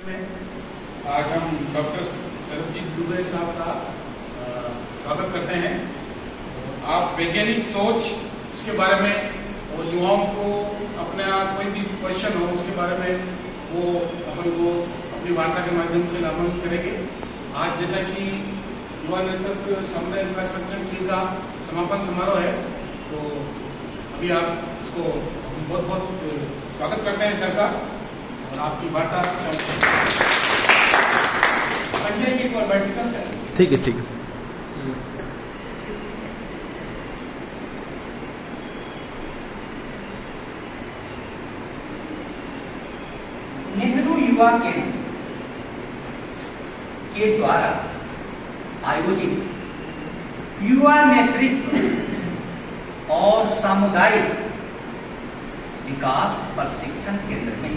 में आज हम डॉक्टर सरबजीत दुबे साहब का स्वागत करते हैं। आप वैज्ञानिक सोच उसके बारे में और युवाओं को अपना कोई भी क्वेश्चन हो उसके बारे में वो अपन को अपनी वार्ता के माध्यम से लाभान्वित करेंगे। आज जैसा कि युवा नेतृत्व समुदाय विकास प्रतिष्ठान का समापन समारोह है, तो अभी आप इसको बहुत बहुत स्वागत करते हैं सर का और आपकी वार्ता ठीक है सर। नेहरू युवा केंद्र के द्वारा आयोजित युवा नेतृत्व और सामुदायिक विकास प्रशिक्षण केंद्र में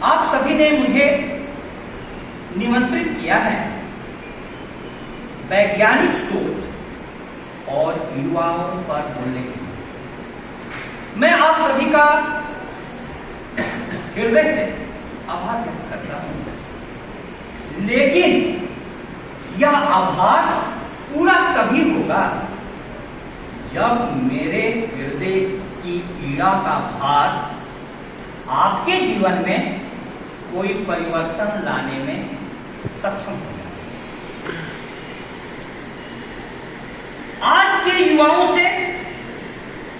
आप सभी ने मुझे निमंत्रित किया है वैज्ञानिक सोच और युवाओं पर बोलने के लिए। मैं आप सभी का हृदय से आभार व्यक्त करता हूं, लेकिन यह आभार पूरा तभी होगा जब मेरे हृदय की पीड़ा का भार आपके जीवन में कोई परिवर्तन लाने में सक्षम हो जाए। आज के युवाओं से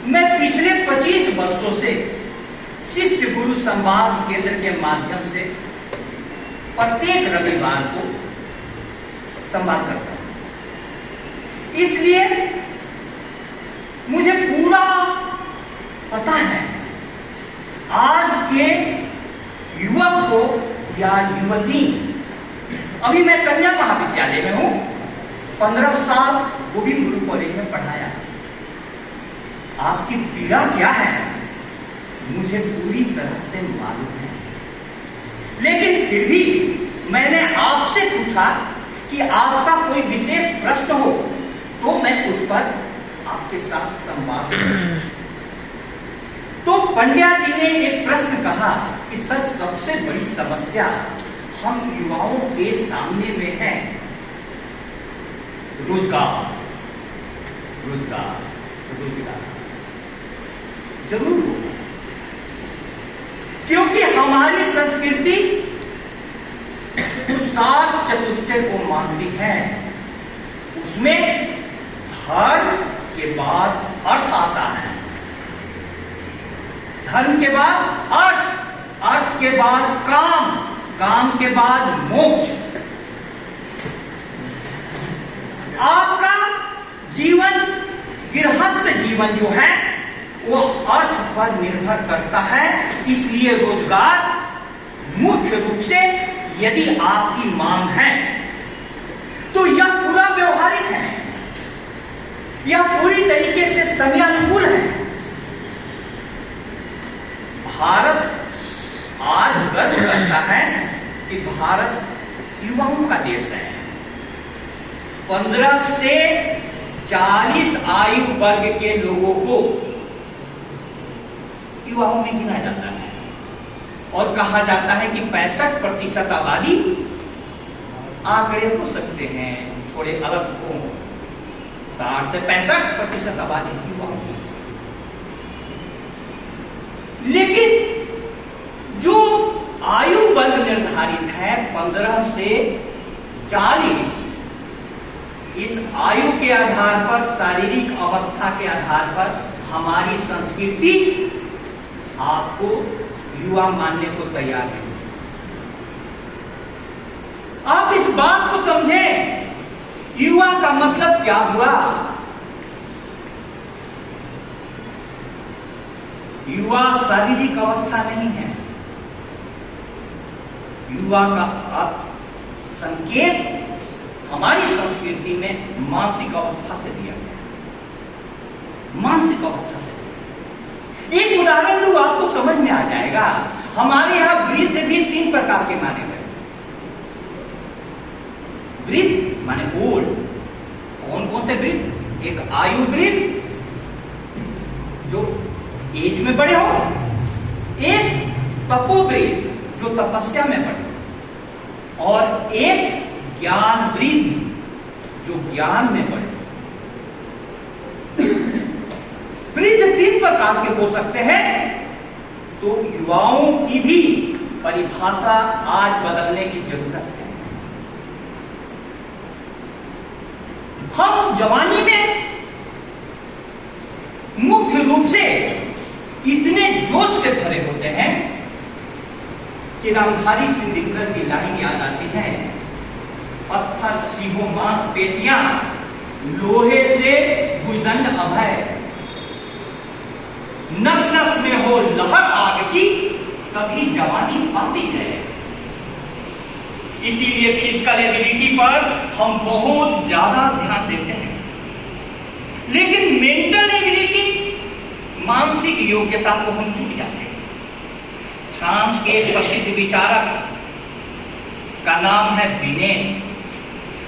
मैं पिछले 25 वर्षों से शिष्य गुरु संवाद केंद्र के माध्यम से प्रत्येक रविवार को संवाद करता हूं, इसलिए मुझे पूरा पता है आज के युवक को या युवती। अभी मैं कन्या महाविद्यालय में हूं, 15 साल गोविंद गुरु कॉलेज में पढ़ाया। आपकी पीड़ा क्या है मुझे पूरी तरह से मालूम है, लेकिन फिर भी मैंने आपसे पूछा कि आपका कोई विशेष प्रश्न हो तो मैं उस पर आपके साथ संवाद करूं। तो पंड्या जी ने एक प्रश्न कहा कि सर, सबसे बड़ी समस्या हम युवाओं के सामने में है रोजगार। रोजगार रोजगार जरूर होगा, क्योंकि हमारी संस्कृति सात चतुष्टय को मानती है। उसमें धर्म के बाद अर्थ आता है, धर्म के बाद अर्थ, अर्थ के बाद काम, काम के बाद मोक्ष। आपका जीवन, गृहस्थ जीवन जो है वो अर्थ पर निर्भर करता है। इसलिए रोजगार मुख्य रूप से यदि आपकी मांग है तो यह पूरा व्यवहारिक है, यह पूरी तरीके से समयानुकूल है। भारत आज गर्व करता है कि भारत युवाओं का देश है। 15 से 40 आयु वर्ग के लोगों को युवाओं में गिना जाता है और कहा जाता है कि 65% आबादी, आंकड़े हो सकते हैं थोड़े अलग हो, 60 से 65% आबादी युवाओं की। लेकिन जो आयु वर्ग निर्धारित है 15 से 40, इस आयु के आधार पर, शारीरिक अवस्था के आधार पर हमारी संस्कृति आपको युवा मानने को तैयार नहीं। आप इस बात को समझें, युवा का मतलब क्या हुआ? युवा शारीरिक अवस्था नहीं है, युवा का संकेत हमारी संस्कृति में मानसिक अवस्था से दिया गया। मानसिक अवस्था से एक उदाहरण दूं, आपको समझ में आ जाएगा। हमारे यहां वृद्ध भी 3 प्रकार के माने गए। वृद्ध माने ओल्ड। कौन कौन से वृद्ध? एक आयु वृद्ध जो एज में बड़े हो, एक तपोवृद्ध जो तपस्या में बढ़े, और एक ज्ञान वृद्ध जो ज्ञान में बढ़े। वृद्ध 3 प्रकार के हो सकते हैं, तो युवाओं की भी परिभाषा आज बदलने की जरूरत है। हम जवानी में मुख्य रूप से इतने जोश से भरे होते हैं कि रामधारी सिंह दिनकर की लाइन याद आती है, पत्थर सीहो मांसपेशियां, लोहे से भुजदंड अभय, नस नस में हो लहर आग की, तभी जवानी आती है। इसीलिए फिजिकल एबिलिटी पर हम बहुत ज्यादा ध्यान देते हैं, लेकिन मेंटल एबिलिटी, मानसिक योग्यता को हम चूक जाते हैं। फ्रांस के एक प्रसिद्ध विचारक का नाम है बिनेट,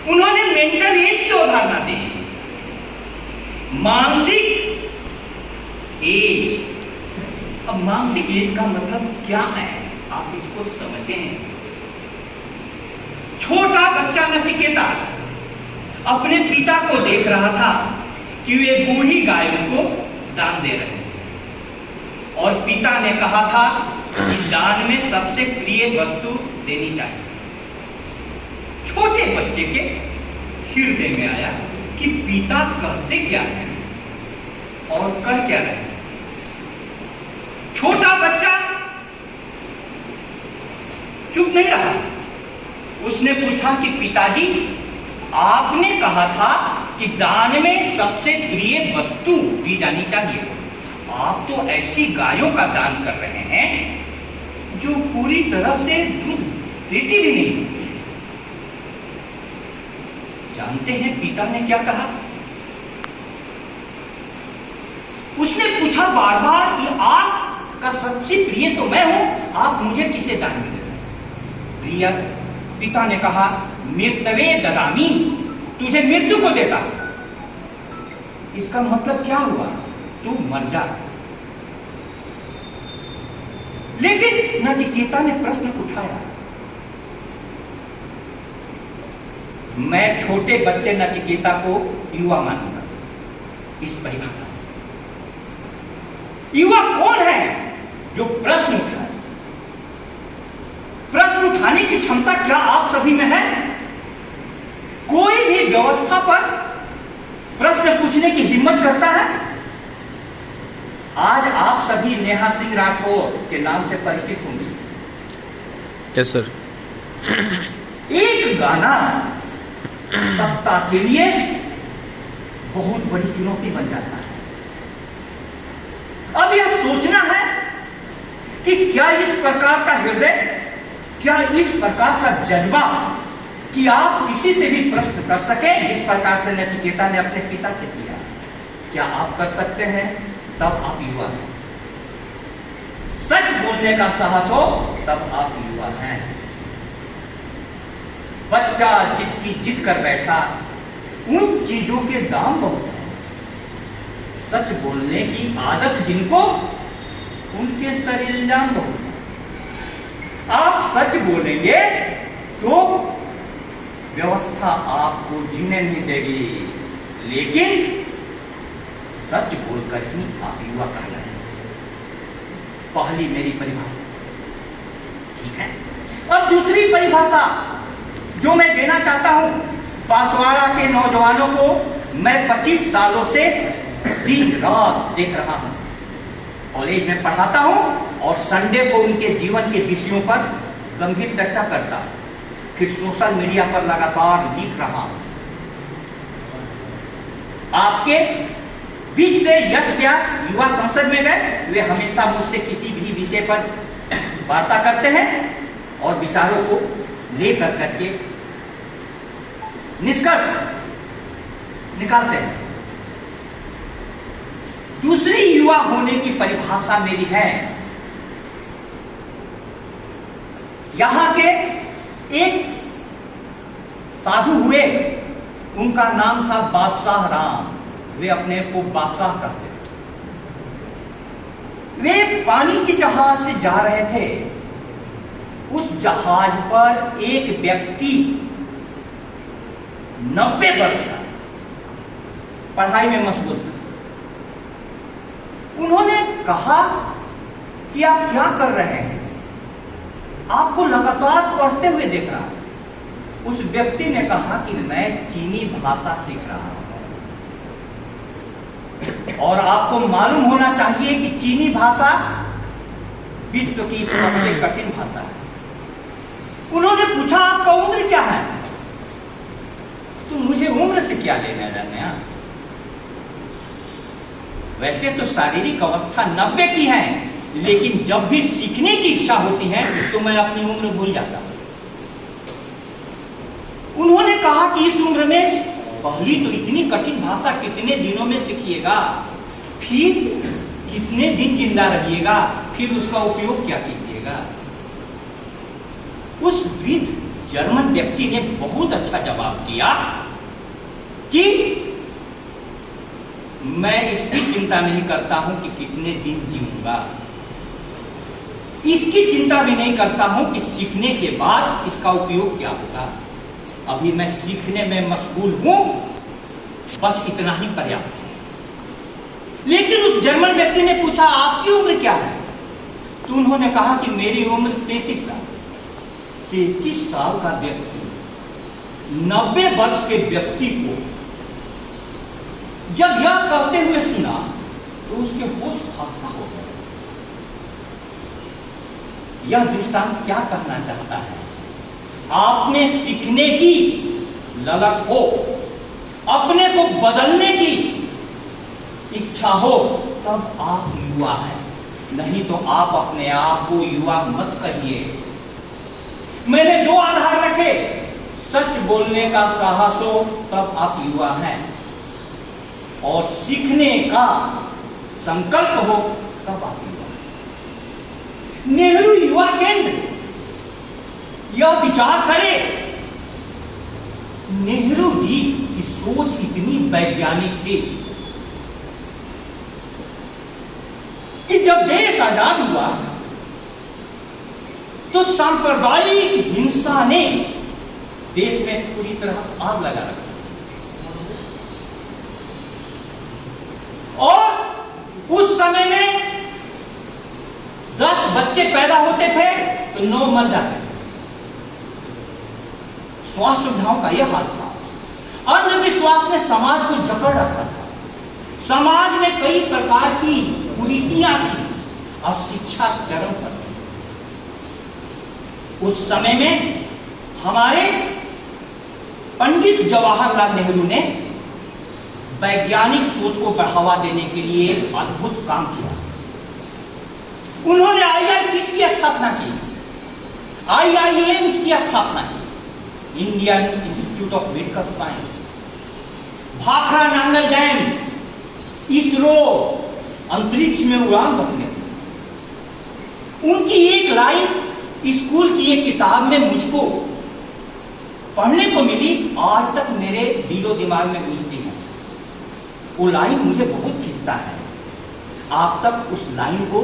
उन्होंने मेंटल एज की अवधारणा दी। मानसिक एज। अब मानसिक एज का मतलब क्या है, आप इसको समझें। छोटा बच्चा नचिकेता अपने पिता को देख रहा था कि वे बूढ़ी गाय को दान दे रहे हैं, और पिता ने कहा था कि दान में सबसे प्रिय वस्तु देनी चाहिए। छोटे बच्चे के हृदय में आया कि पिता करते क्या है और कर क्या रहे। छोटा बच्चा चुप नहीं रहा, उसने पूछा कि पिताजी, आपने कहा था कि दान में सबसे प्रिय वस्तु दी जानी चाहिए, आप तो ऐसी गायों का दान कर रहे हैं जो पूरी तरह से दूध देती भी नहीं। जानते हैं पिता ने क्या कहा? उसने पूछा बार बार कि आपका सबसे प्रिय तो मैं हूं, आप मुझे किसे दान में देते? प्रिय, पिता ने कहा, मृतवे ददामी, तुझे मृत्यु को देता। इसका मतलब क्या हुआ? तू मर जा। लेकिन नचिकेता ने प्रश्न उठाया। मैं छोटे बच्चे नचिकेता को युवा मानूंगा इस परिभाषा से। युवा कौन है जो प्रश्न उठाए? प्रश्न उठाने की क्षमता क्या आप सभी में है? कोई भी व्यवस्था पर प्रश्न पूछने की हिम्मत करता है? आज आप सभी नेहा सिंह राठौर के नाम से परिचित होंगे। Yes sir. एक गाना सत्ता के लिए बहुत बड़ी चुनौती बन जाता है। अब यह सोचना है कि क्या इस प्रकार का हृदय, क्या इस प्रकार का जज्बा कि आप किसी से भी प्रश्न कर सके, जिस प्रकार से नचिकेता ने अपने पिता से किया, क्या आप कर सकते हैं? तब आप युवा हैं। सच बोलने का साहस हो तब आप युवा हैं। बच्चा जिसकी जिद कर बैठा, उन चीजों के दाम बहुत हैं। सच बोलने की आदत जिनको, उनके सर इल्जाम बहुत हैं। आप सच बोलेंगे तो व्यवस्था आपको जीने नहीं देगी, लेकिन सच बोलकर ही आप युवा कहलाएंगे। पहली मेरी परिभाषा, ठीक है। अब दूसरी परिभाषा जो मैं देना चाहता हूं बांसवाड़ा के नौजवानों को, मैं 25 सालों से दिन रात देख रहा हूं। कॉलेज में पढ़ाता हूं और संडे को उनके जीवन के विषयों पर गंभीर चर्चा करता, फिर सोशल मीडिया पर लगातार लिख रहा हूं। आपके बीच से यश व्यास युवा संसद में गए, वे हमेशा मुझसे किसी भी विषय पर वार्ता करते हैं और विचारों को लेकर करके निष्कर्ष निकालते हैं। दूसरी युवा होने की परिभाषा मेरी है, यहां के एक साधु हुए, उनका नाम था बादशाह राम। वे अपने को बादशाह कहते थे। वे पानी की जहाज से जा रहे थे, उस जहाज पर एक व्यक्ति 90 वर्ष का पढ़ाई में मशगूल था। उन्होंने कहा कि आप क्या कर रहे हैं, आपको लगातार पढ़ते हुए देख रहा हूं। उस व्यक्ति ने कहा कि मैं चीनी भाषा सीख रहा हूं और आपको मालूम होना चाहिए कि चीनी भाषा विश्व की सबसे कठिन भाषा है। उन्होंने पूछा आपका उम्र क्या है? तो मुझे उम्र से क्या लेना देना, वैसे तो शारीरिक अवस्था 90 की है, लेकिन जब भी सीखने की इच्छा होती है तो मैं अपनी उम्र भूल जाता हूं। उन्होंने कहा कि इस उम्र में पहली तो इतनी कठिन भाषा कितने दिनों में सीखिएगा, फिर कितने दिन जिंदा रहिएगा, फिर उसका उपयोग क्या कीजिएगा। उस वृद्ध जर्मन व्यक्ति ने बहुत अच्छा जवाब दिया कि मैं इसकी चिंता नहीं करता हूं कि कितने दिन जीऊंगा, इसकी चिंता भी नहीं करता हूं कि सीखने के बाद इसका उपयोग क्या होगा। अभी मैं सीखने में मशगूल हूं, बस इतना ही पर्याप्त है। लेकिन उस जर्मन व्यक्ति ने पूछा आपकी उम्र क्या है? तो उन्होंने कहा कि मेरी उम्र 33 साल। 33 साल का व्यक्ति 90 वर्ष के व्यक्ति को जब यह कहते हुए सुना तो उसके होश फाख्ता हो गए। यह दृष्टांत क्या कहना चाहता है? आप में सीखने की ललक हो, अपने को बदलने की इच्छा हो, तब आप युवा हैं, नहीं तो आप अपने आप को युवा मत कहिए। मैंने 2 आधार रखे, सच बोलने का साहस हो तब आप युवा हैं, और सीखने का संकल्प हो तब आप युवा हैं। नेहरू युवा केंद्र यह विचार करे, नेहरू जी की सोच इतनी वैज्ञानिक थी कि जब देश आजाद हुआ तो सांप्रदायिक हिंसा ने देश में पूरी तरह आग लगा रखी, और उस समय में 10 बच्चे पैदा होते थे तो 9 मर जाते थे। स्वास्थ्य सुविधाओं का यह हाल था। अंधविश्वास ने समाज को जकड़ रखा था। समाज में कई प्रकार की कुरीतियां थी और शिक्षा चरम पर थी। उस समय में हमारे पंडित जवाहरलाल नेहरू ने वैज्ञानिक सोच को बढ़ावा देने के लिए अद्भुत काम किया। उन्होंने IIT की स्थापना की, IIM की स्थापना की, Indian institute of medical science, Bhakra Nangal dam, ISRO अंतरिक्ष में उड़ान भरने। उनकी एक लाइन स्कूल की एक किताब में मुझको पढ़ने को मिली, आज तक मेरे दिलो दिमाग में गूंजती है। वो लाइन मुझे बहुत खींचता है, आप तक उस लाइन को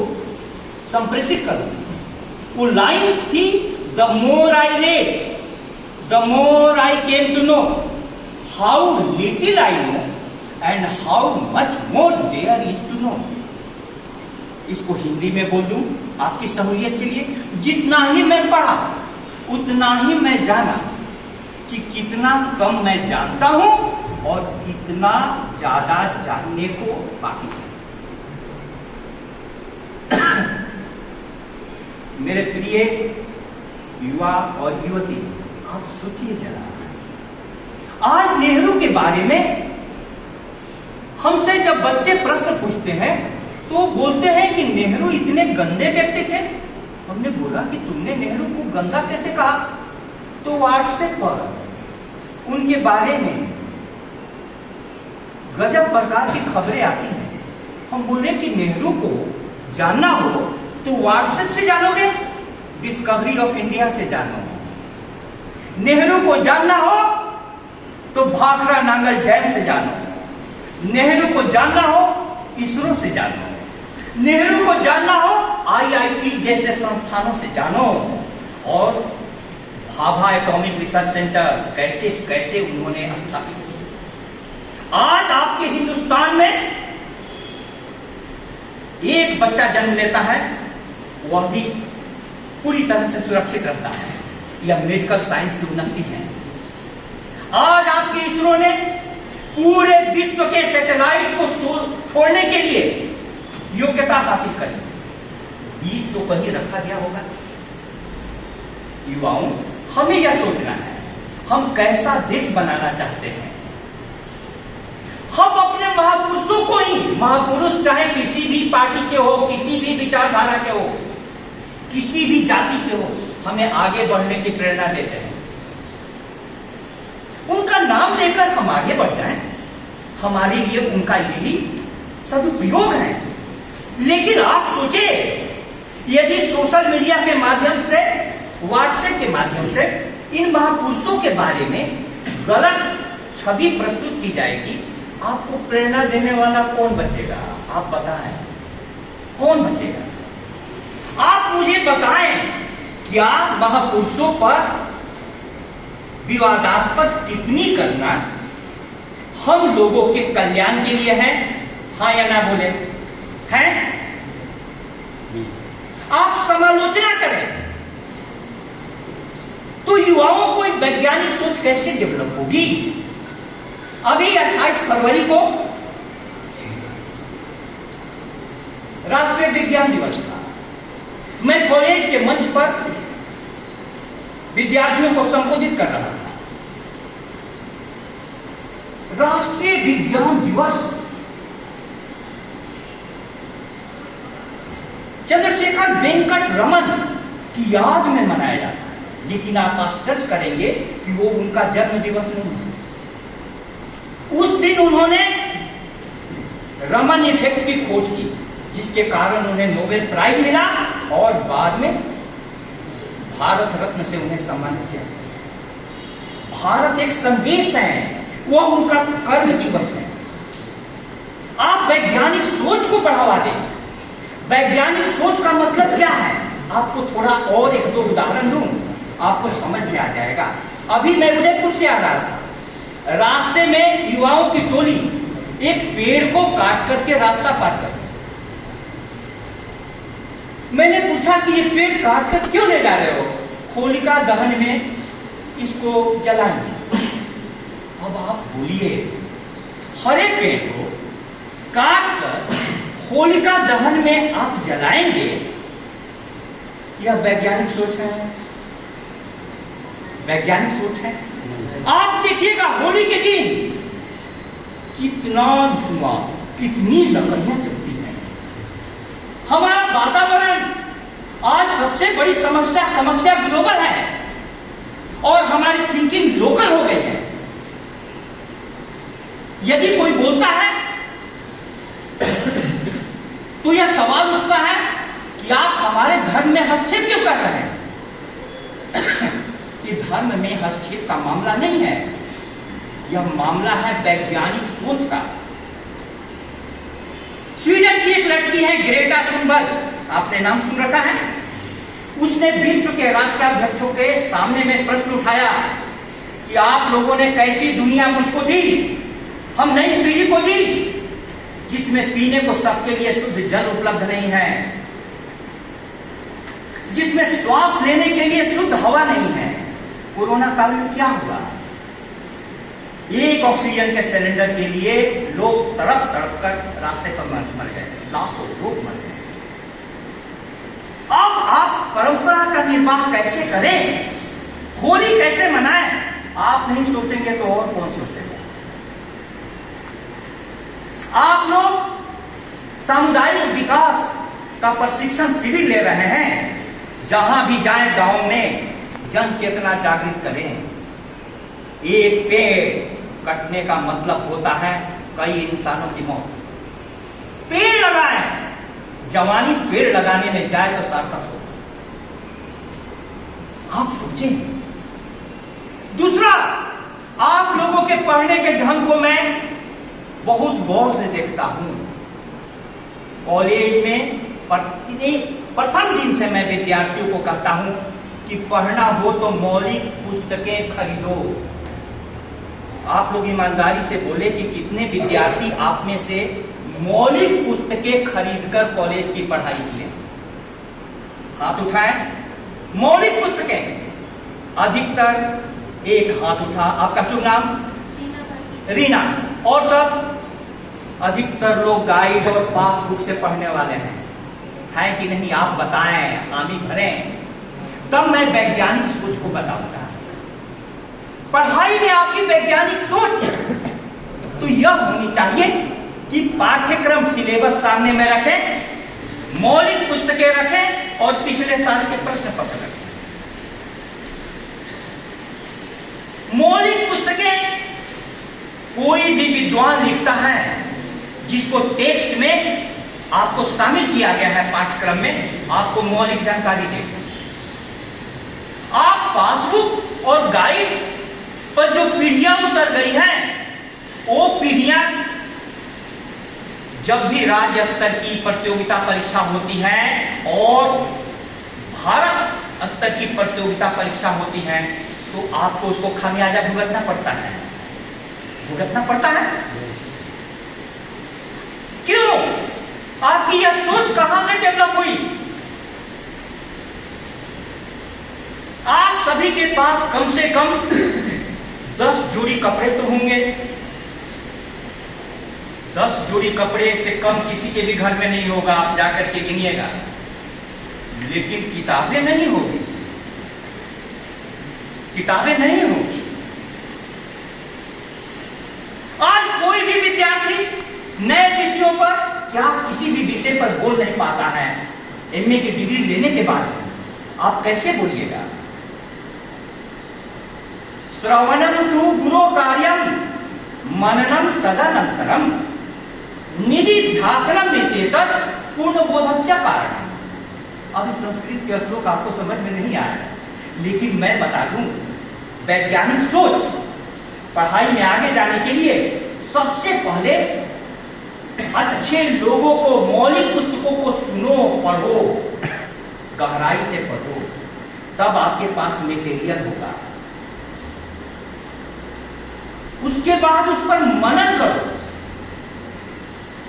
संप्रेषित करूं। वो लाइन थी, the more I read the more I came to know how little I know and how much more there is to know। इसको हिंदी में बोल दूं आपकी सहूलियत के लिए, जितना ही मैं पढ़ा उतना ही मैं जाना कि कितना कम मैं जानता हूं और कितना ज्यादा जानने को बाकी है। मेरे प्रिय युवा और युवती, आप सोचिए जरा, आज नेहरू के बारे में हमसे जब बच्चे प्रश्न पूछते हैं तो बोलते हैं कि नेहरू इतने गंदे व्यक्ति थे। हमने बोला कि तुमने नेहरू को गंदा कैसे कहा? तो व्हाट्सएप पर उनके बारे में गजब प्रकार की खबरें आती हैं। हम बोले कि नेहरू को जानना हो तो व्हाट्सएप से जानोगे, डिस्कवरी ऑफ इंडिया से जानो। नेहरू को जानना हो तो भाखड़ा नांगल डैम से जानो। नेहरू को जानना हो इसरो से जानो। नेहरू को जानना हो IIT जैसे संस्थानों से जानो। और भाभा एटॉमिक रिसर्च सेंटर कैसे कैसे उन्होंने स्थापित किया। आज आपके हिंदुस्तान में एक बच्चा जन्म लेता है, वह भी पूरी तरह से सुरक्षित रहता है। यह मेडिकल साइंस की उन्नति है। आज आपके इसरो ने पूरे विश्व के सैटेलाइट को छोड़ने के लिए योग्यता हासिल करी। बीज तो कहीं रखा गया होगा। युवाओं, हमें यह सोचना है हम कैसा देश बनाना चाहते हैं। हम अपने महापुरुषों को ही, महापुरुष चाहे किसी भी पार्टी के हो, किसी भी विचारधारा के हो, किसी भी जाति के हो, हमें आगे बढ़ने की प्रेरणा देते हैं। उनका नाम लेकर हम आगे बढ़ जाएं, हमारे लिए उनका यही सदुपयोग है। लेकिन आप सोचिए, यदि सोशल मीडिया के माध्यम से, व्हाट्सएप के माध्यम से इन महापुरुषों के बारे में गलत छवि प्रस्तुत की जाएगी, आपको प्रेरणा देने वाला कौन बचेगा? आप बताएं, कौन बचेगा? आप मुझे बताएं, क्या महापुरुषों पर विवादास्पद टिप्पणी करना हम लोगों के कल्याण के लिए है? हाँ या ना बोले? हैं? आप समालोचना करें तो युवाओं को एक वैज्ञानिक सोच कैसे डेवलप होगी? अभी 28 फरवरी को राष्ट्रीय विज्ञान दिवस था। मैं कॉलेज के मंच पर विद्यार्थियों को संबोधित कर रहा था। राष्ट्रीय विज्ञान दिवस चंद्रशेखर वेंकट रमन की याद में मनाया जाता है, लेकिन आप आश्चर्य करेंगे कि वो उनका जन्म दिवस नहीं है। उस दिन उन्होंने रमन इफेक्ट की खोज की, जिसके कारण उन्हें नोबेल प्राइज मिला और बाद में भारत रत्न से उन्हें सम्मानित किया। भारत एक संदेश है, वह उनका कर्म दिवस है। आप वैज्ञानिक सोच को बढ़ावा दें। वैज्ञानिक सोच का मतलब क्या है? आपको थोड़ा और एक दो उदाहरण दूं, आपको समझ में आ जाएगा। अभी मैं उदयपुर से आ रहा था, रास्ते में युवाओं की टोली एक पेड़ को काट करके रास्ता पार कर। मैंने पूछा कि ये पेड़ काट कर क्यों ले जा रहे हो? होलिका दहन में इसको जलाएंगे। अब आप बोलिए, हरे पेड़ को काट कर होलिका दहन में आप जलाएंगे? यह वैज्ञानिक सोच है? वैज्ञानिक सोच है? आप देखिएगा होली के दिन कितना धुआं, कितनी लकड़ियां जलती हैं। हमारा वातावरण आज सबसे बड़ी समस्या ग्लोबल है और हमारी थिंकिंग लोकल हो गई है। यदि कोई बोलता है तो यह सवाल उठता है कि आप हमारे धर्म में हस्तक्षेप क्यों कर रहे हैं? कि धर्म में हस्तक्षेप का मामला नहीं है, यह मामला है वैज्ञानिक सोच का। स्वीडन की एक लड़की है ग्रेटा थुनबर्ग, आपने नाम सुन रखा है? उसने विश्व के राष्ट्राध्यक्षों के सामने में प्रश्न उठाया कि आप लोगों ने कैसी दुनिया मुझको दी, हम नई पीढ़ी को दी, जिसमें पीने को सबके लिए शुद्ध जल उपलब्ध नहीं है, जिसमें श्वास लेने के लिए शुद्ध हवा नहीं है। कोरोना काल में क्या हुआ? एक ऑक्सीजन के सिलेंडर के लिए लोग तड़प तड़प कर रास्ते पर मर गए, लाखों लोग मर गए। अब आप परंपरा का निर्वाह कैसे करें? होली कैसे मनाएं? आप नहीं सोचेंगे तो और कौन सोचेगा? आप लोग सामुदायिक विकास का प्रशिक्षण शिविर ले रहे हैं, जहां भी जाएं गांव में जन चेतना जागृत करें। एक पेड़ कटने का मतलब होता है कई इंसानों की मौत। पेड़ लगाएं, जवानी पेड़ लगाने में जाए तो सार्थक हो। आप सोचें। दूसरा, आप लोगों के पढ़ने के ढंग को मैं बहुत गौर से देखता हूं। कॉलेज में प्रथम दिन से मैं विद्यार्थियों को कहता हूं कि पढ़ना हो तो मौलिक पुस्तकें खरीदो। आप लोग ईमानदारी से बोले कि कितने विद्यार्थी आप में से मौलिक पुस्तकें खरीदकर कॉलेज की पढ़ाई किए? हाथ उठाएं। मौलिक पुस्तकें अधिकतर एक हाथ उठा। आपका शुभ नाम? रीना। और सब? अधिकतर लोग गाइड और पासबुक से पढ़ने वाले हैं कि नहीं? आप बताएं, हामी भरें, तब मैं वैज्ञानिक सोच को बताऊंगा। पढ़ाई में आपकी वैज्ञानिक सोच तो यह होनी चाहिए कि पाठ्यक्रम सिलेबस सामने में रखें, मौलिक पुस्तकें रखें और पिछले साल के प्रश्न पत्र रखें। मौलिक पुस्तकें कोई भी विद्वान लिखता है जिसको टेक्स्ट में आपको शामिल किया गया है, पाठ्यक्रम में आपको मौलिक जानकारी दे। आप पासबुक और गाइड पर जो पीढ़ियां उतर गई हैं, वो पीढ़ियां जब भी राज्य स्तर की प्रतियोगिता परीक्षा होती है और भारत स्तर की प्रतियोगिता परीक्षा होती है, तो आपको उसको खामियाजा भुगतना पड़ता है। भुगतना पड़ता है क्यों? आपकी यह सोच कहां से डेवलप हुई? आप सभी के पास कम से कम 10 जोड़ी कपड़े तो होंगे। 10 जोड़ी कपड़े से कम किसी के भी घर में नहीं होगा, आप जाकर के गिनिएगा। लेकिन किताबें नहीं होगी, किताबें नहीं होगी। आज कोई भी विद्यार्थी नए विषयों पर क्या किसी भी विषय पर बोल नहीं पाता है। एमए की डिग्री लेने के बाद आप कैसे बोलिएगा? श्रवणम तु गुरो कार्यम मननम तदनंतरम निधिध्यासनम एतत् पूर्णबोधस्य कारणम्। अब इस संस्कृत के श्लोक आपको समझ में नहीं आया, लेकिन मैं बता दूं, वैज्ञानिक सोच पढ़ाई में आगे जाने के लिए सबसे पहले अच्छे लोगों को, मौलिक पुस्तकों को सुनो, पढ़ो, गहराई से पढ़ो, तब आपके पास मटेरियल होगा। उसके बाद उस पर मनन करो।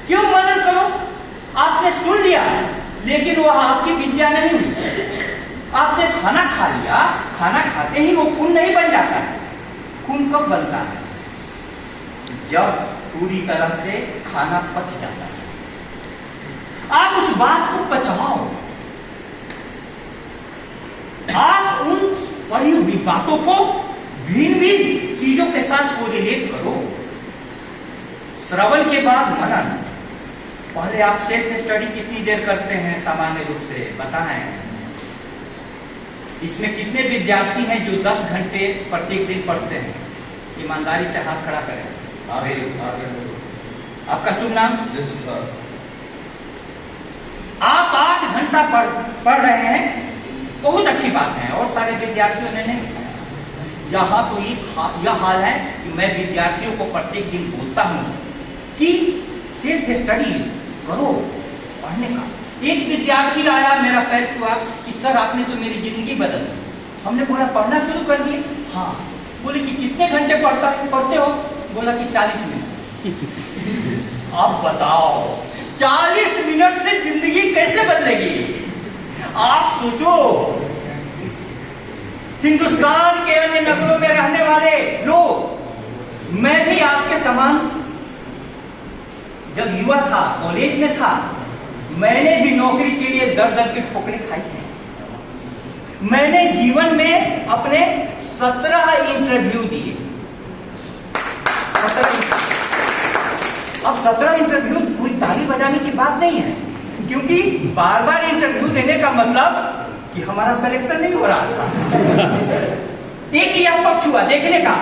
क्यों मनन करो? आपने सुन लिया लेकिन वह आपकी विद्या नहीं हुई। आपने खाना खा लिया, खाना खाते ही वो खून नहीं बन जाता है। खून कब बनता है? जब पूरी तरह से खाना पच जाता है। आप उस बात को पचाओ, आप उन पढ़ी हुई बातों को भिन्न भिन्न चीजों के साथ कोरिलेट करो। श्रवण के बाद मनन। पहले आप सेल्फ स्टडी कितनी देर करते हैं सामान्य रूप से बताएं? इसमें कितने विद्यार्थी हैं जो 10 घंटे प्रत्येक दिन पढ़ते हैं? ईमानदारी से हाथ खड़ा करें। आपका शुभ नाम? आप 8 घंटा पढ़ रहे हैं, बहुत अच्छी बात है, और सारे विद्यार्थियों ने नहीं। यहाँ तो यह हाल है कि मैं विद्यार्थियों को प्रत्येक दिन बोलता हूं कि सेल्फ स्टडी करो, पढ़ने का। एक विद्यार्थी आया, मेरा पैर छुआ कि सर आपने तो मेरी जिंदगी बदल दी। हमने बोला पढ़ना शुरू कर दिए? हाँ। बोले कि कितने घंटे पढ़ते हो? बोला कि 40 मिनट। अब बताओ 40 मिनट से जिंदगी कैसे बदलेगी? आप सोचो, हिंदुस्तान के अन्य नगरों में रहने वाले लोग, मैं भी आपके समान जब युवा था, कॉलेज में था, मैंने भी नौकरी के लिए दर दर की ठोकरें खाई हैं। मैंने जीवन में अपने 17 इंटरव्यू दिए। 17 अब 17 इंटरव्यू पूरी ताली बजाने की बात नहीं है, क्योंकि बार बार इंटरव्यू देने का मतलब कि हमारा सिलेक्शन नहीं हो रहा था। एक यह पक्ष हुआ देखने का।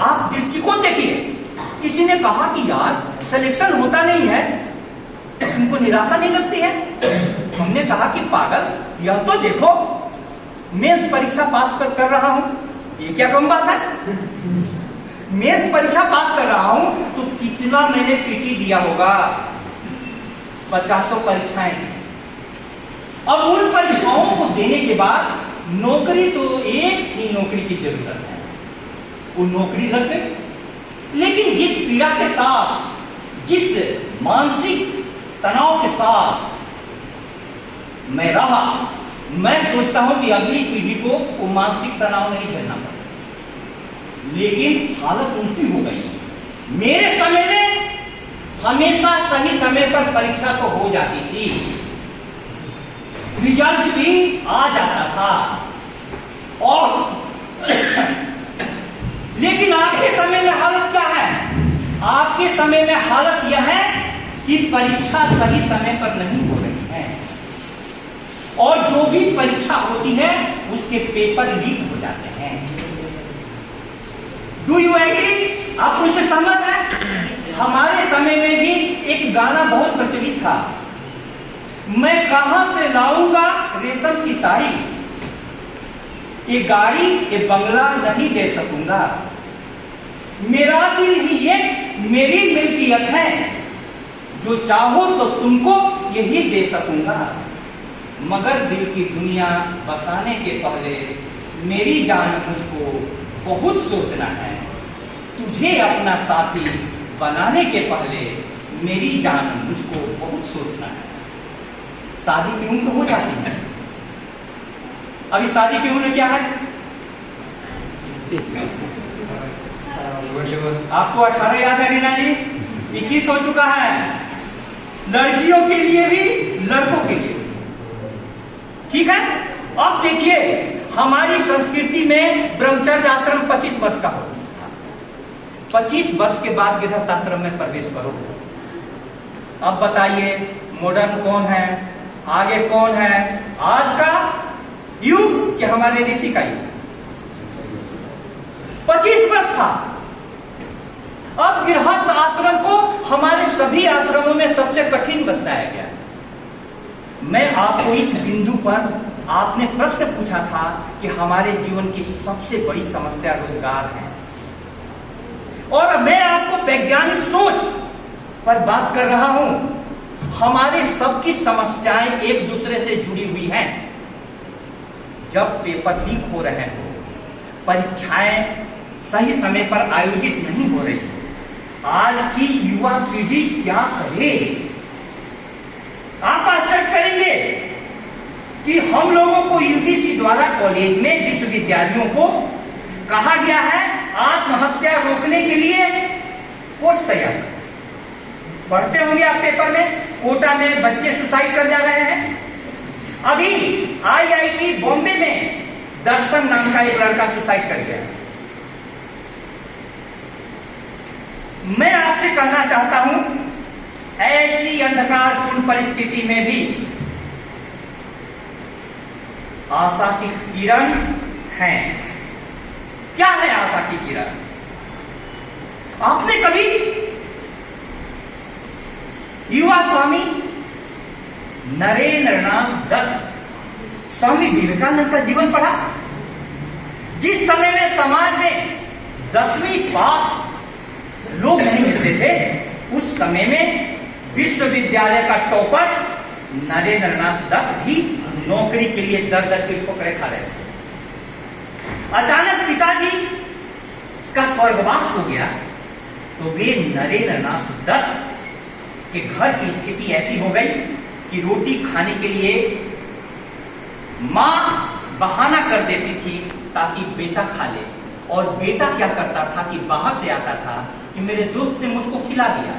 आप दृष्टिकोण देखिए। किसी ने कहा कि यार सिलेक्शन होता नहीं है, तुमको निराशा नहीं लगती है? हमने कहा कि पागल, यह तो देखो, मेंस परीक्षा पास कर रहा हूं, ये क्या कम बात है? मेंस परीक्षा पास कर रहा हूं तो कितना मैंने पीटी दिया होगा? 50 परीक्षाएं दी। अब उन परीक्षाओं को देने के बाद नौकरी तो एक ही नौकरी की जरूरत है, वो नौकरी लग गई। लेकिन जिस पीड़ा के साथ, जिस मानसिक तनाव के साथ मैं रहा, मैं सोचता हूं कि अगली पीढ़ी को वो मानसिक तनाव नहीं झेलना पड़े। लेकिन हालत उल्टी हो गई। मेरे समय में हमेशा सही समय पर परीक्षा तो हो जाती थी, रिजल्ट भी आ जाता था, और लेकिन आपके समय में हालत क्या है? आपके समय में हालत यह है कि परीक्षा सही समय पर नहीं हो रही है, और जो भी परीक्षा होती है उसके पेपर लीक हो जाते हैं। Do you agree? आप मुझसे सहमत हैं? हमारे समय में भी एक गाना बहुत प्रचलित था, मैं कहां से लाऊंगा रेशम की साड़ी, ये गाड़ी ये बंगला नहीं दे सकूंगा, मेरा दिल ही ये मेरी मिल्कियत है, जो चाहो तो तुमको यही दे सकूंगा, मगर दिल की दुनिया बसाने के पहले मेरी जान मुझको बहुत सोचना है, तुझे अपना साथी बनाने के पहले मेरी जान मुझको बहुत सोचना है। शादी की उम्र हो जाती है, अभी शादी की उम्र क्या है? आपको 18 याद है रीना जी? 21 हो चुका है, लड़कियों के लिए भी लड़कों के लिए। ठीक है, अब देखिए हमारी संस्कृति में ब्रह्मचर्य आश्रम 25 वर्ष का होता था। 25 वर्ष के बाद गृहस्थ आश्रम में प्रवेश करो। अब बताइए मॉडर्न कौन है, आगे कौन है? आज का युग कि हमारे ऋषि का युग? 25 वर्ष था। अब गृहस्थ आश्रम को हमारे सभी आश्रमों में सबसे कठिन बताया गया। मैं आपको इस बिंदु पर, आपने प्रश्न पूछा था कि हमारे जीवन की सबसे बड़ी समस्या रोजगार है, और मैं आपको वैज्ञानिक सोच पर बात कर रहा हूं। हमारे सबकी समस्याएं एक दूसरे से जुड़ी हुई हैं। जब पेपर लीक हो रहे हो, परीक्षाएं सही समय पर आयोजित नहीं हो रही, आज की युवा पीढ़ी क्या करे? आप आश्चर्य करेंगे कि हम लोगों को यूजीसी द्वारा कॉलेज में, विश्वविद्यालयों को कहा गया है आत्महत्या रोकने के लिए कोर्स तैयार करो। पढ़ते होंगे आप पेपर में, कोटा में बच्चे सुसाइड कर जा रहे हैं। अभी आईआईटी बॉम्बे में दर्शन नाम का एक लड़का सुसाइड कर गया। मैं आपसे कहना चाहता हूं, ऐसी अंधकारपूर्ण परिस्थिति में भी आशा की किरण है। क्या है आशा की किरण? आपने कभी युवा स्वामी नरेंद्र नाथ दत्त, स्वामी विवेकानंद का जीवन पढ़ा? जिस समय में समाज में 10वीं पास लोग नहीं मिलते थे, उस समय में विश्वविद्यालय का टॉपर नरेंद्र नाथ दत्त भी नौकरी के लिए दर दर की ठोकरें खा रहे थे। अचानक पिताजी का स्वर्गवास हो गया तो वे नरेंद्र नाथ दत्त के घर की स्थिति ऐसी हो गई कि रोटी खाने के लिए मां बहाना कर देती थी ताकि बेटा खा ले, और बेटा क्या करता था कि बाहर से आता था कि मेरे दोस्त ने मुझको खिला दिया,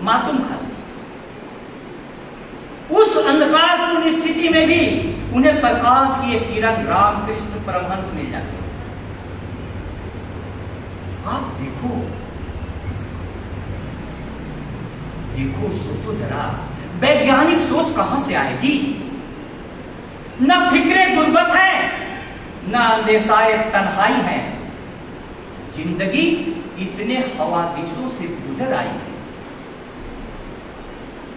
मां तुम खा लो। उस अंधकारपूर्ण स्थिति में भी उन्हें प्रकाश की एक किरण रामकृष्ण परमहंस मिल जाते हैं। आप देखो, देखो, सोचो जरा, वैज्ञानिक सोच कहां से आएगी? न फिक्रे गुर्बत है, न अंदेशाए तन्हाई है, जिंदगी इतने हवादिशों से गुजर आई है।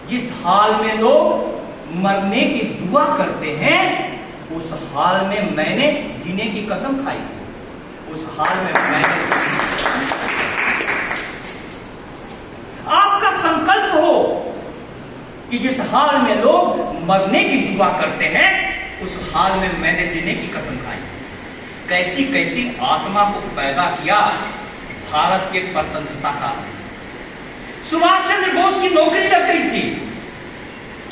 जिस हाल में लोग मरने की दुआ करते हैं, उस हाल में मैंने जीने की कसम खाई। उस हाल में मैंने, आपका संकल्प हो कि जिस हाल में लोग मरने की दुआ करते हैं, उस हाल में मैंने जीने की कसम खाई। कैसी कैसी आत्मा को पैदा किया भारत के स्वतंत्रता काल में। सुभाष चंद्र बोस की नौकरी लग गई थी,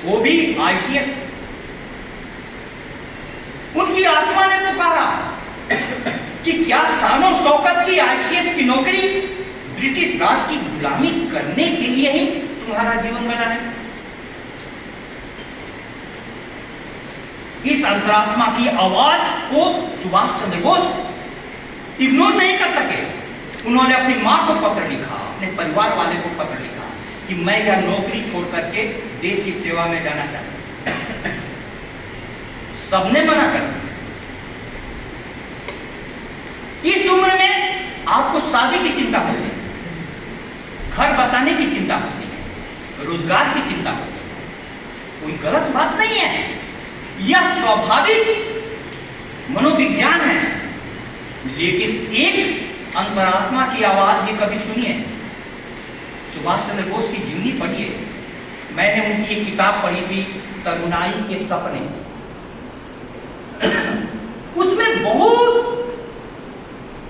वो भी आईसीएस। उनकी आत्मा ने पुकारा कि क्या शानो शौकत की आईसीएस की नौकरी ब्रिटिश राज की गुलामी करने के लिए ही तुम्हारा जीवन बना है? इस अंतरात्मा की आवाज को सुभाष चंद्र बोस इग्नोर नहीं कर सके। उन्होंने अपनी मां को पत्र लिखा, अपने परिवार वाले को पत्र लिखा कि मैं यह नौकरी छोड़ करके देश की सेवा में जाना चाहता हूं। सबने मना कर दिया। इस उम्र में आपको शादी की चिंता होती है, घर बसाने की चिंता होती है, रोजगार की चिंता होती है। कोई गलत बात नहीं है, यह स्वाभाविक मनोविज्ञान है। लेकिन एक अंतरात्मा की आवाज भी कभी सुनिए। सुभाष चंद्र बोस की जीवनी पढ़िए। मैंने उनकी एक किताब पढ़ी थी, तरुणाई के सपने। उसमें बहुत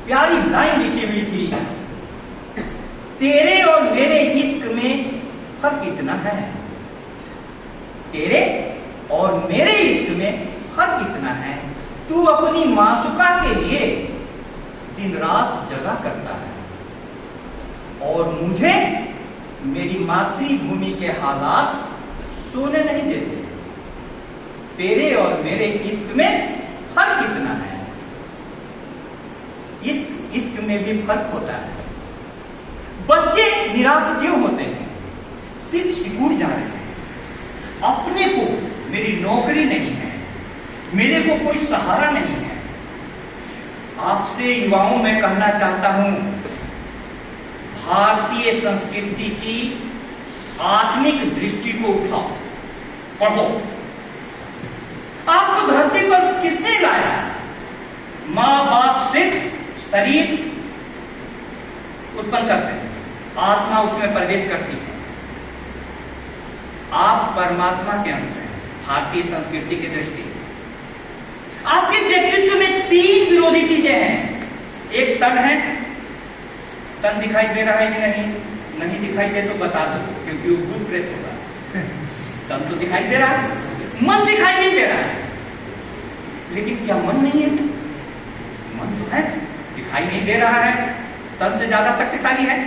प्यारी लाइन लिखी हुई थी, तेरे और मेरे इश्क में फर्क इतना है, तेरे और मेरे इश्क में फर्क इतना है, तू अपनी मासूका के लिए दिन रात जगा करता है और मुझे मेरी मातृभूमि के हालात सोने नहीं देते। तेरे और मेरे इश्क में फर्क इतना है। इश्क में भी फर्क होता है। बच्चे निराश क्यों होते हैं? सिर्फ सिकुड़ जा रहे हैं। अपने को मेरी नौकरी नहीं है, मेरे को कोई सहारा नहीं है। आपसे युवाओं में कहना चाहता हूं, भारतीय संस्कृति की आत्मिक दृष्टि को उठाओ, पढ़ो। आपको धरती पर किसने लाया? मां बाप सिर्फ शरीर उत्पन्न करते हैं, आत्मा उसमें प्रवेश करती है। आप परमात्मा के अंश हैं। भारतीय संस्कृति की दृष्टि आपके व्यक्तित्व में 3 विरोधी चीजें हैं। एक तन है, तन दिखाई दे रहा है कि नहीं? नहीं दिखाई दे तो बता दो, क्योंकि वो भूत प्रेत होगा। तन तो दिखाई दे रहा है, मन दिखाई नहीं दे रहा है। लेकिन क्या मन नहीं है? मन तो है, दिखाई नहीं दे रहा है, तन से ज्यादा शक्तिशाली है।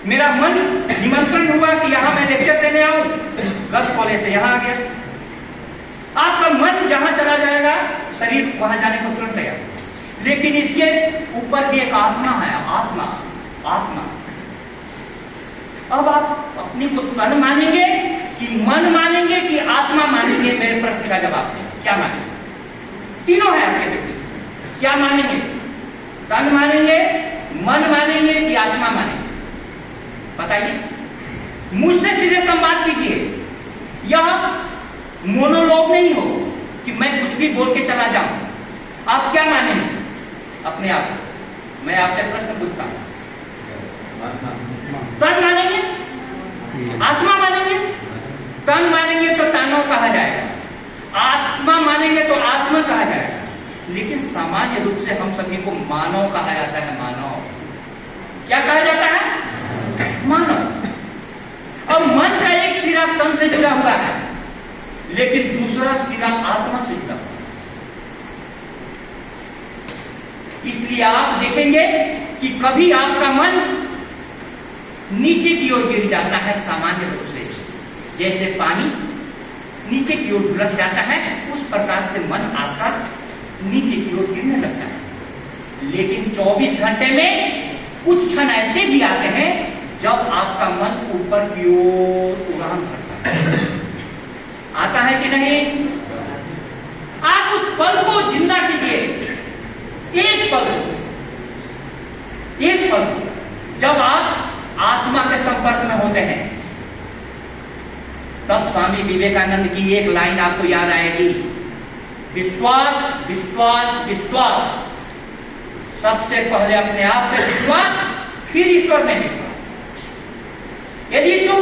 मेरा मन निमंत्रण हुआ कि यहां मैं लेक्चर देने आऊं, गर्ल्स कॉलेज से यहां आ गया। आपका मन जहां चला जाएगा, शरीर वहां जाने को तुरंत तैयार। लेकिन इसके ऊपर भी एक आत्मा है, आत्मा। अब आप अपनी को तन मानेंगे कि मन मानेंगे कि आत्मा मानेंगे? मेरे प्रश्न का जवाब दें, क्या मानेंगे? तीनों है आपके व्यक्ति। क्या मानेंगे? तन मानेंगे, मन मानेंगे कि आत्मा मानेंगे? बताइए, मुझसे सीधे संवाद कीजिए। यह मोनोलॉग नहीं हो कि मैं कुछ भी बोल के चला जाऊं। आप क्या मानेंगे अपने आप? मैं आपसे प्रश्न पूछता हूं, तन मानेंगे, आत्मा मानेंगे? तन मानेंगे तो तानव कहा जाएगा, आत्मा मानेंगे तो आत्मा कहा जाएगा। लेकिन सामान्य रूप से हम सभी को मानव कहा जाता है। मानव क्या कहा जाता है? मानव। और मन का एक सिरा तन से जुड़ा हुआ है, लेकिन दूसरा सिरा आत्मा से जुड़ा हुआ है। इसलिए आप देखेंगे कि कभी आपका मन नीचे की ओर गिर जाता है, सामान्य रूप से जैसे पानी नीचे की ओर ढुलक जाता है, उस प्रकार से मन आपका नीचे की ओर गिरने लगता है। लेकिन 24 घंटे में कुछ क्षण ऐसे भी आते हैं जब आपका मन ऊपर की ओर उड़ान भरता है। आता है कि नहीं? आप उस पल को जिंदा कीजिए, एक पल जब आप आत्मा के संपर्क में होते हैं। तब स्वामी विवेकानंद की एक लाइन आपको याद आएगी, विश्वास विश्वास विश्वास। सबसे पहले अपने आप में विश्वास, फिर ईश्वर में विश्वास। यदि तुम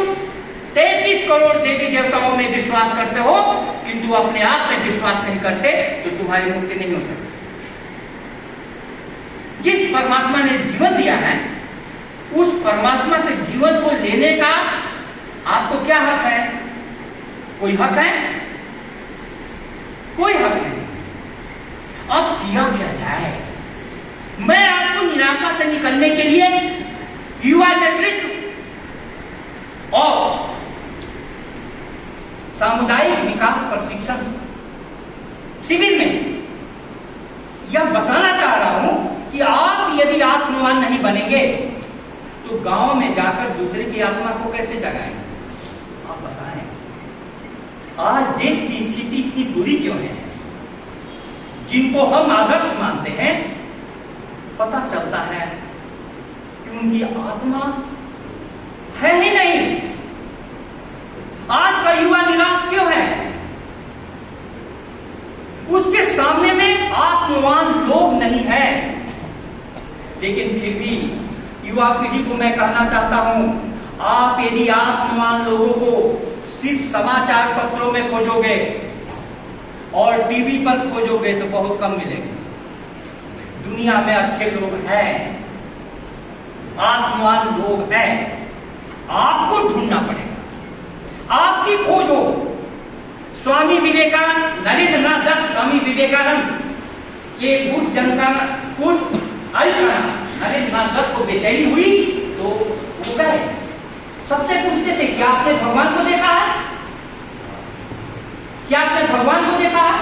33 करोड़ देवी देवताओं में विश्वास करते हो, किंतु अपने आप में विश्वास नहीं करते, तो तुम्हारी मुक्ति नहीं हो सकती। जिस परमात्मा ने जीवन दिया है, उस परमात्मा के जीवन को लेने का आपको क्या हक है? कोई हक है? कोई हक नहीं। अब किया क्या जाए? मैं आपको निराशा से निकलने के लिए युवा नेतृत्व और सामुदायिक विकास प्रशिक्षण शिविर में यह बताना चाह रहा हूं कि आप यदि आत्मवान नहीं बनेंगे तो गांव में जाकर दूसरे की आत्मा को कैसे जगाएंगे? आप बताएं। आज देश की स्थिति इतनी बुरी क्यों है? जिनको हम आदर्श मानते हैं, पता चलता है कि उनकी आत्मा है ही नहीं। आज का युवा निराश क्यों है? उसके सामने में आत्मवान लोग नहीं है। लेकिन फिर भी युवा पीढ़ी को मैं कहना चाहता हूं, आप यदि आत्मवान लोगों को सिर्फ समाचार पत्रों में खोजोगे और टीवी पर खोजोगे तो बहुत कम मिलेंगे। दुनिया में अच्छे लोग हैं, आत्मवान लोग हैं, आपको ढूंढना पड़ेगा। आपकी खोज हो। स्वामी विवेकानंद, नरेंद्रनाथ दत्त स्वामी विवेकानंद के गुट नरेंद्रनाथ दत्त को बेचैनी हुई तो वो गए, सबसे पूछते थे क्या आपने भगवान को देखा है? क्या आपने भगवान को देखा है?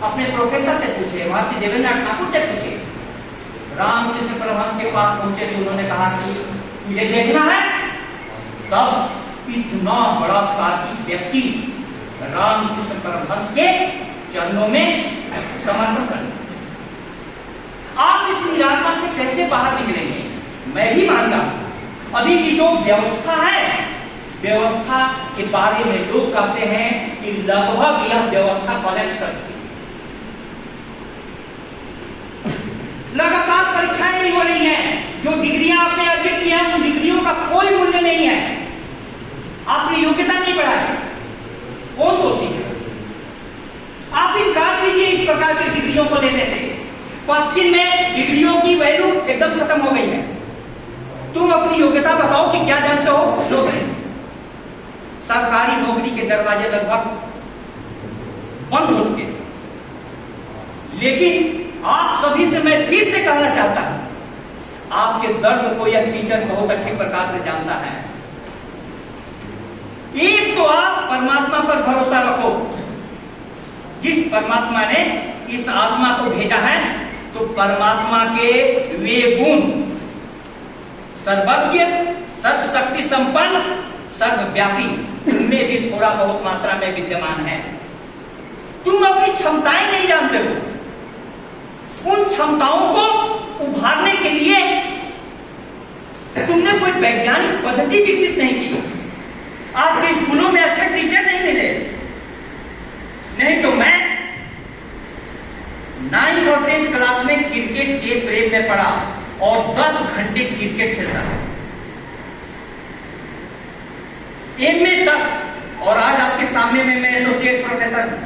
अपने प्रोफेसर से पूछे, महर्षि देवेंद्रनाथ ठाकुर से पूछे। रामकृष्ण परमहंस के पास पहुंचे तो उन्होंने कहा कि तुझे देखना है? तब इतना बड़ा तार्किक व्यक्ति रामकृष्ण परमहंस के चरणों में समर्पण कर दिया। आप इस निराशा से कैसे बाहर निकलेंगे? मैं भी मानता हूं अभी की जो व्यवस्था है, व्यवस्था के बारे में लोग कहते हैं कि लगभग यह व्यवस्था कोलैप्स कर चुकी है। लगातार परीक्षाएं नहीं हो रही हैं। जो डिग्रियां आपने अर्जित की हैं, उन डिग्रियों का कोई मूल्य नहीं है। आपने योग्यता नहीं बढ़ाई, कौन दोषी है? आप इनकार कीजिए इस प्रकार की डिग्रियों को लेने से। पश्चिम में डिग्रियों की वैल्यू एकदम खत्म हो गई है। तुम अपनी योग्यता बताओ कि क्या जानते हो? नौकरी, सरकारी नौकरी के दरवाजे लगभग बंद हो चुके हैं। लेकिन आप सभी से मैं फिर से कहना चाहता हूं, आपके दर्द को यह टीचर बहुत अच्छे प्रकार से जानता है। एक तो आप परमात्मा पर भरोसा रखो। जिस परमात्मा ने इस आत्मा को भेजा है, तो परमात्मा के वे गुण सर्वज्ञ, सर्वशक्ति संपन्न, सर्वव्यापी, उनमें भी थोड़ा बहुत मात्रा में विद्यमान है। तुम अपनी क्षमताएं नहीं जानते हो। उन क्षमताओं को उभारने के लिए तुमने कोई वैज्ञानिक पद्धति विकसित नहीं की। आपके स्कूलों में अच्छे टीचर नहीं मिले। नहीं तो मैं 9th और 10th क्लास में क्रिकेट के प्रेम में पढ़ा और 10 घंटे क्रिकेट खेलता था, MA तक। और आज आपके सामने में मैं एसोसिएट प्रोफेसर हूं।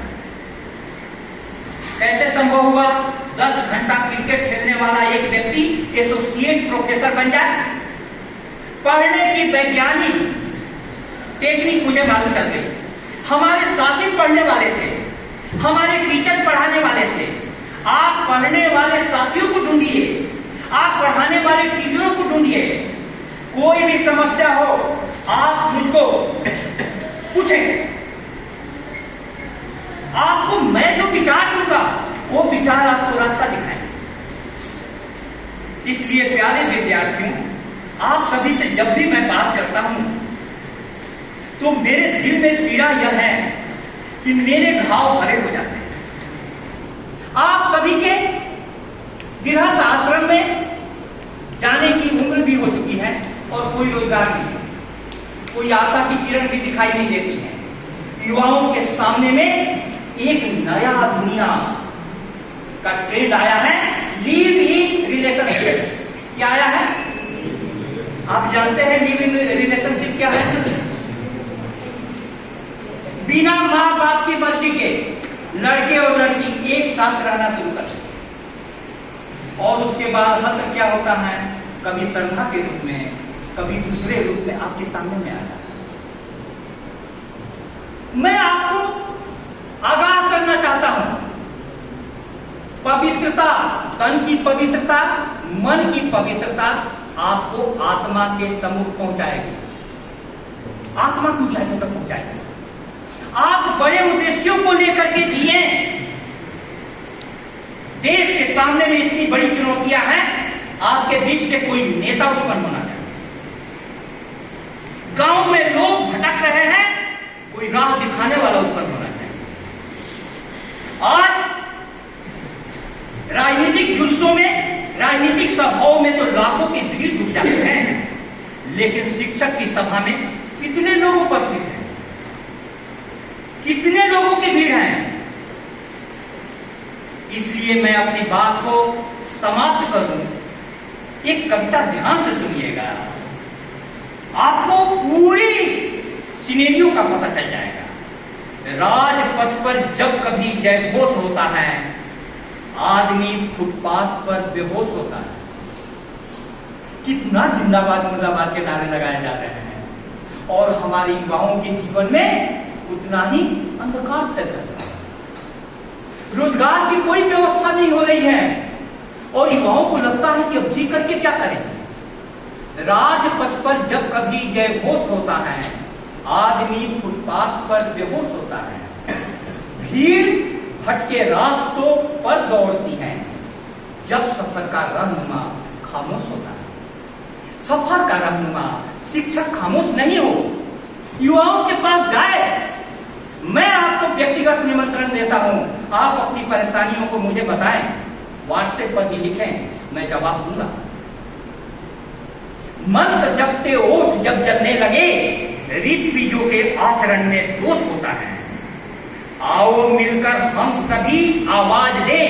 कैसे संभव हुआ? 10 घंटा क्रिकेट खेलने वाला एक व्यक्ति एसोसिएट प्रोफेसर बन जाए? पढ़ने की वैज्ञानिक टेक्निक मुझे मालूम चल गई। हमारे साथी पढ़ने वाले थे, हमारे टीचर पढ़ाने वाले थे। आप पढ़ने वाले साथियों को ढूंढिए, आप पढ़ाने वाले टीचरों को ढूंढिए। कोई भी समस्या हो आप मुझको पूछें, आपको मैं जो विचार दूंगा वो विचार आपको रास्ता दिखाएंगे। इसलिए प्यारे विद्यार्थियों, आप सभी से जब भी मैं बात करता हूं तो मेरे दिल में पीड़ा यह है कि मेरे घाव हरे हो जाते हैं। आप सभी के गृहस्थ आश्रम में जाने की उम्र भी हो चुकी है और कोई रोजगार नहीं, कोई आशा की किरण भी दिखाई नहीं देती है। युवाओं के सामने में एक नया दुनिया का ट्रेंड आया है, लिव इन रिलेशनशिप। क्या आया है? आप जानते हैं लिव इन रिलेशनशिप क्या है? एक साथ रहना शुरू कर देते हैं। और उसके बाद हश्र क्या होता है, कभी श्रद्धा के रूप में, कभी दूसरे रूप में आपके सामने में आ जाता है। मैं आपको आगाह करना चाहता हूं, पवित्रता, तन की पवित्रता, मन की पवित्रता आपको आत्मा के सम्मुख पहुंचाएगी, आत्मा की ऊंचाइयों तक पहुंचाएगी। आप बड़े उद्देश्यों को लेकर के जिए। देश के सामने में इतनी बड़ी चुनौतियां हैं, आपके बीच से कोई नेता उत्पन्न होना चाहिए। गांव में लोग भटक रहे हैं, कोई राह दिखाने वाला उत्पन्न होना चाहिए। आज राजनीतिक जुलूसों में, राजनीतिक सभाओं में तो लाखों की भीड़ जुट जाती है, लेकिन शिक्षक की सभा में कितने लोग उपस्थित हैं, कितने लोगों की भीड़ है। इसलिए मैं अपनी बात को समाप्त करूं, एक कविता ध्यान से सुनिएगा, आपको पूरी सिनेरियो का पता चल जाएगा। राजपथ पर जब कभी जयघोष होता है, आदमी फुटपाथ पर बेहोश होता है। कितना जिंदाबाद मुर्दाबाद के नारे लगाए जा रहे हैं और हमारे युवाओं के जीवन में उतना ही अंधकार फैलता जा रहा है। रोजगार की कोई व्यवस्था नहीं हो रही है और युवाओं को लगता है कि अब जी करके क्या करें। राजपथ पर जब कभी जयघोष होता है, आदमी फुटपाथ पर बेहोश होता है। भीड़ भटके रास्तों पर दौड़ती है, जब सफर का रहनुमा खामोश होता है। सफर का रहनुमा, शिक्षक खामोश नहीं हो, युवाओं के पास जाए। मैं आपको व्यक्तिगत निमंत्रण देता हूं, आप अपनी परेशानियों को मुझे बताएं, व्हाट्सएप पर भी लिखें, मैं जवाब दूंगा। मंत्र जपते ओठ जब जलने लगे, ऋत्विजों के आचरण में दोष होता है। आओ मिलकर हम सभी आवाज दें,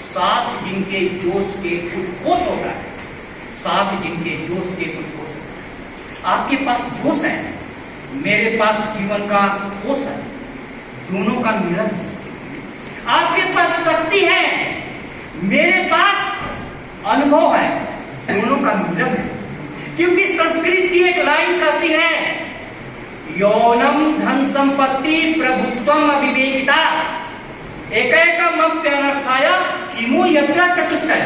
साथ जिनके जोश के कुछ होश होता है, साथ जिनके जोश के कुछ होश होता है। आपके पास जोश है, मेरे पास जीवन का होश है, दोनों का मिलन है। आपके पास शक्ति है, मेरे पास अनुभव है, दोनों का मिलन है। क्योंकि संस्कृत की एक लाइन कहती है, यौनम धन संपत्ति प्रभुत्वम अविवेकिता एकैकमप्यनर्थाय किमु यत्र चतुष्टय।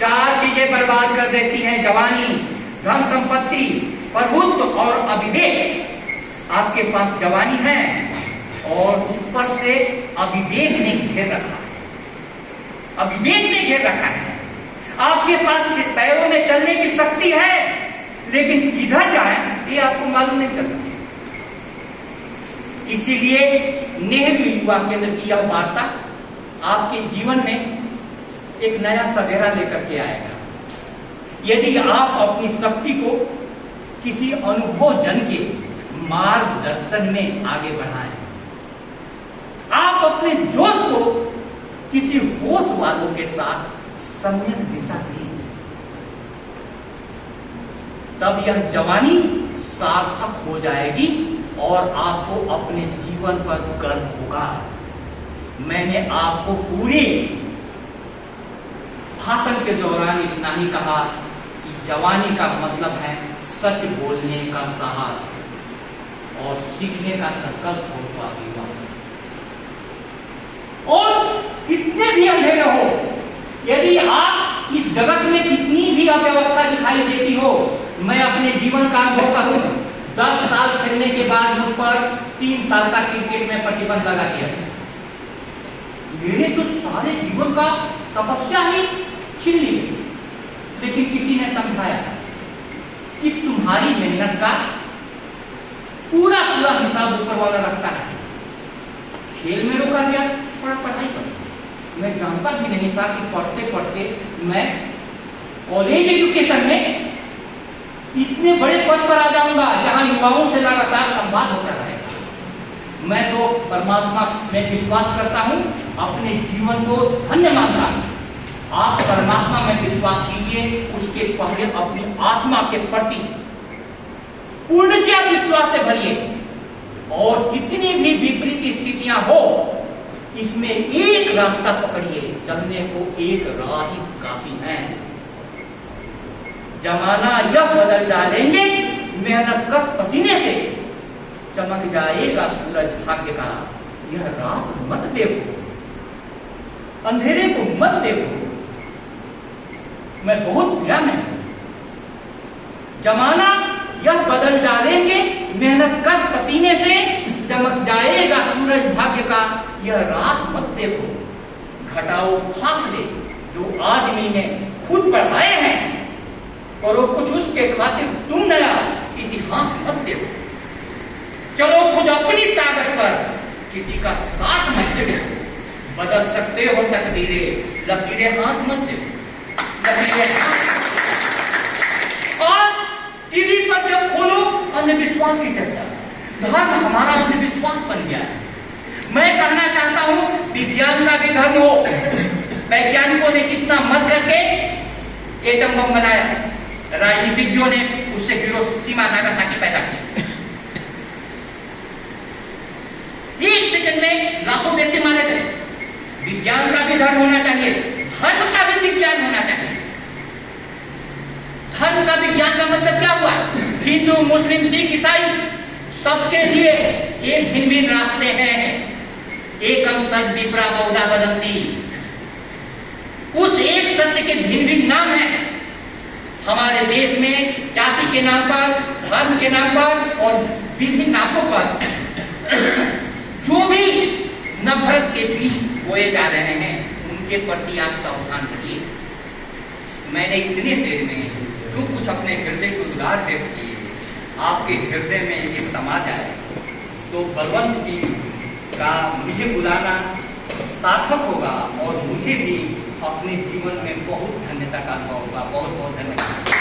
चार चीजें बर्बाद कर देती हैं, जवानी, धन संपत्ति, प्रभुत्व और अविवेक। आपके पास जवानी है और उस पर से अविवेक ने घेर रखा है, अविवेक ने घेर रखा है। आपके पास पैरों में चलने की शक्ति है, लेकिन किधर जाए ये आपको मालूम नहीं चलता। इसीलिए नेहरू युवा केंद्र की यह वार्ता आपके जीवन में एक नया सवेरा लेकर के आएगा। यदि आप अपनी शक्ति को किसी अनुभव जन के मार्गदर्शन में आगे बढ़ाएं, आप अपने जोश को किसी होश वालों के साथ सम्यक दिशा दें, तब यह जवानी सार्थक हो जाएगी और आपको अपने जीवन पर गर्व होगा। मैंने आपको पूरे भाषण के दौरान इतना ही कहा कि जवानी का मतलब है सच बोलने का साहस और सीखने का संकल्प होगा। और कितने भी अंधेरे हो, यदि आप इस जगत में कितनी भी अव्यवस्था दिखाई देती हो, मैं अपने जीवन का अनुभव करूं, 10 साल खेलने के बाद मुझ पर 3 साल का क्रिकेट में प्रतिबंध लगा दिया। मेरे तो सारे जीवन का तपस्या ही छीन ली, लेकिन किसी ने समझाया कि तुम्हारी मेहनत का पूरा हिसाब ऊपर वाला रखता है। खेल में रोका गया, थोड़ा पढ़ाई कर। मैं जानता भी नहीं था कि पढ़ते पढ़ते मैं कॉलेज एजुकेशन में इतने बड़े पद पर आ जाऊंगा, जहां युवाओं से लगातार संवाद होता रहेगा। मैं तो परमात्मा में विश्वास करता हूं, अपने जीवन को धन्य मानता हूं। आप परमात्मा में विश्वास कीजिए, उसके पहले अपनी आत्मा के प्रति पूर्णतया विश्वास से भरिए, और कितनी भी विपरीत स्थितियां हो, इसमें एक रास्ता पकड़िए, चलने को एक राह ही काफी है। जमाना यह बदल डालेंगे, मेहनत कश पसीने से चमक जाएगा सूरज भाग्य का, यह रात मत देखो, अंधेरे को मत देखो। मैं बहुत पीड़ा में हूं। जमाना यह बदल डालेंगे, मेहनत कर पसीने से चमक जाएगा सूरज भाग्य का, यह रात मत देखो। घटाओ फासले जो आदमी ने खुद बढ़ाए हैं, करो कुछ उसके खातिर तुम नया इतिहास मत देखो। चलो खुद अपनी ताकत पर, किसी का साथ मत देखो। बदल सकते हो तकदीरें, लकीरें हाथ मत देखो। आज टीवी पर जब खोलो अंधविश्वास की चर्चा, धर्म हमारा अंधविश्वास बन गया है। मैं कहना चाहता हूं विज्ञान का भी धर्म हो। वैज्ञानिकों ने कितना मर करके एटम बम बनाया, राजनीतिज्ञों ने उससे हिरोशिमा नागासाकी पैदा की। एक सेकंड में लाखों व्यक्ति मारे गए। विज्ञान का भी धर्म होना चाहिए, धर्म का भी विज्ञान होना चाहिए। धर्म का विज्ञान का मतलब क्या हुआ? हिंदू मुस्लिम सिख ईसाई सबके लिए एक भिन्न भिन्न रास्ते हैं। एकम सद विप्रा बहुधा वदंती, उस एक सत्य के भिन्न भिन्न नाम हैं। हमारे देश में जाति के नाम पर, धर्म के नाम पर और विभिन्न नामों पर जो भी नफरत के बीज बोए जा रहे हैं, उनके प्रति आप सावधान रहिए। मैंने इतने देर में जो कुछ अपने हृदय को उद्गार व्यक्त किए, आपके हृदय में ये समा जाए तो बलवंत जी का मुझे बुलाना सार्थक होगा और मुझे भी अपने जीवन में बहुत धन्यता का अनुभव होगा। बहुत बहुत धन्यवाद।